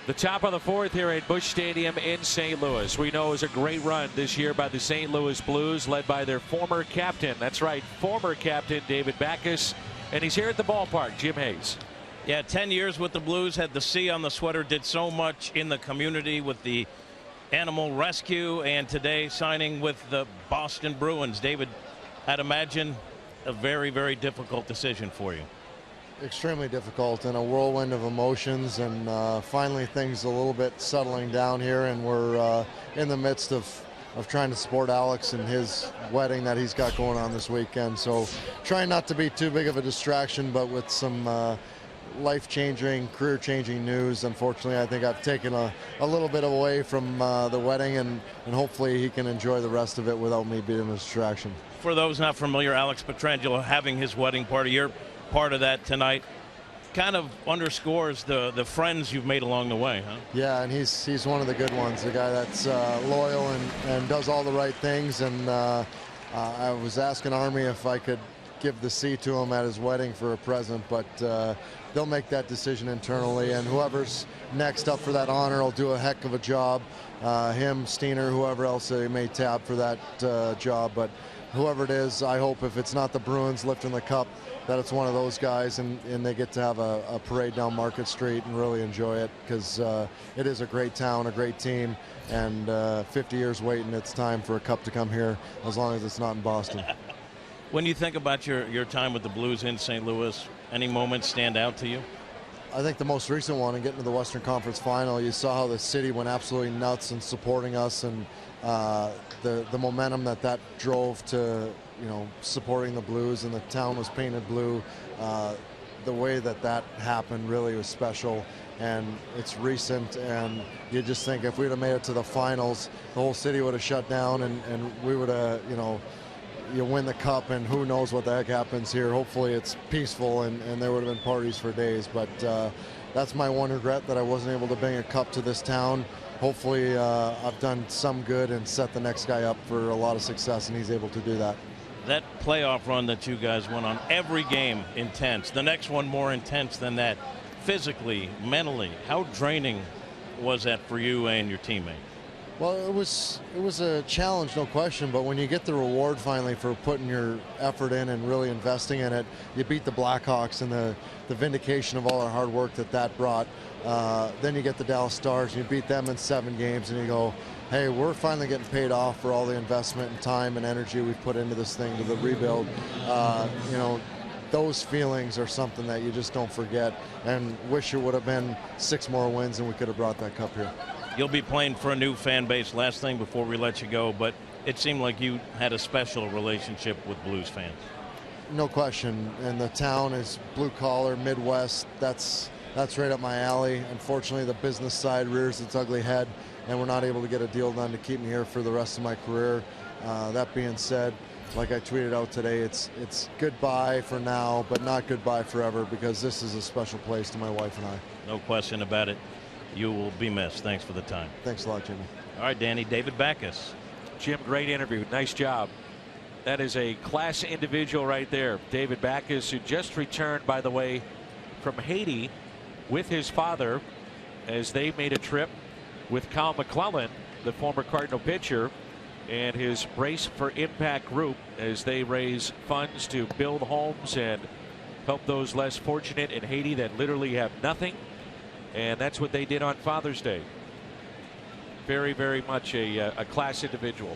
The top of the fourth here at Busch Stadium in St. Louis. We know it was a great run this year by the St. Louis Blues, led by their former captain. That's right, former captain David Backes. And he's here at the ballpark, Jim Hayes. Yeah, 10 years with the Blues, had the C on the sweater, did so much in the community with the animal rescue, and today signing with the Boston Bruins. David, I'd imagine a very, very difficult decision for you. Extremely difficult, and a whirlwind of emotions, and finally things a little bit settling down here, and we're in the midst of trying to support Alex and his wedding that he's got going on this weekend. So trying not to be too big of a distraction, but with some life-changing, career-changing news. Unfortunately, I think I've taken a little bit away from the wedding, and hopefully he can enjoy the rest of it without me being a distraction. For those not familiar, Alex Pietrangelo having his wedding party, you're part of that tonight. Kind of underscores the friends you've made along the way, huh? Yeah, and he's one of the good ones, the guy that's loyal and does all the right things. And I was asking Army if I could give the C to him at his wedding for a present, but they'll make that decision internally, and whoever's next up for that honor will do a heck of a job. Him, Steiner, whoever else they may tab for that job, but whoever it is, I hope if it's not the Bruins lifting the cup, that it's one of those guys, and they get to have a parade down Market Street and really enjoy it, because it is a great town, a great team, and 50 years waiting, it's time for a cup to come here, as long as it's not in Boston. When you think about your time with the Blues in St. Louis, any moments stand out to you? I think the most recent one, in getting to the Western Conference Final, you saw how the city went absolutely nuts in supporting us, and the momentum that drove to, supporting the Blues, and the town was painted blue. The way that happened really was special, and it's recent, and you just think if we'd have made it to the finals, the whole city would have shut down, and we would have, you win the cup, and who knows what the heck happens here. Hopefully it's peaceful, and there would have been parties for days, but that's my one regret, that I wasn't able to bring a cup to this town. Hopefully I've done some good and set the next guy up for a lot of success, and he's able to do that. That playoff run that you guys went on, every game intense, the next one more intense than that, physically, mentally, how draining was that for you and your teammate? Well, it was a challenge, no question, but when you get the reward finally for putting your effort in and really investing in it, you beat the Blackhawks, and the vindication of all our hard work that brought. Then you get the Dallas Stars, and you beat them in 7 games, and you go, hey, we're finally getting paid off for all the investment and time and energy we've put into this thing, to the rebuild. Those feelings are something that you just don't forget, and wish it would have been 6 more wins and we could have brought that cup here. You'll be playing for a new fan base. Last thing before we let you go, but it seemed like you had a special relationship with Blues fans. No question, and the town is blue collar, Midwest. That's right up my alley. Unfortunately, the business side rears its ugly head, and we're not able to get a deal done to keep me here for the rest of my career. That being said, like I tweeted out today, it's goodbye for now, but not goodbye forever, because this is a special place to my wife and I. No question about it. You will be missed. Thanks for the time. Thanks a lot, Jimmy. All right, Danny. David Backes. Jim, great interview. Nice job. That is a class individual right there. David Backes, who just returned, by the way, from Haiti with his father, as they made a trip with Kyle McClellan, the former Cardinal pitcher, and his Brace for Impact group, as they raise funds to build homes and help those less fortunate in Haiti that literally have nothing. And that's what they did on Father's Day. Very, very much a class individual.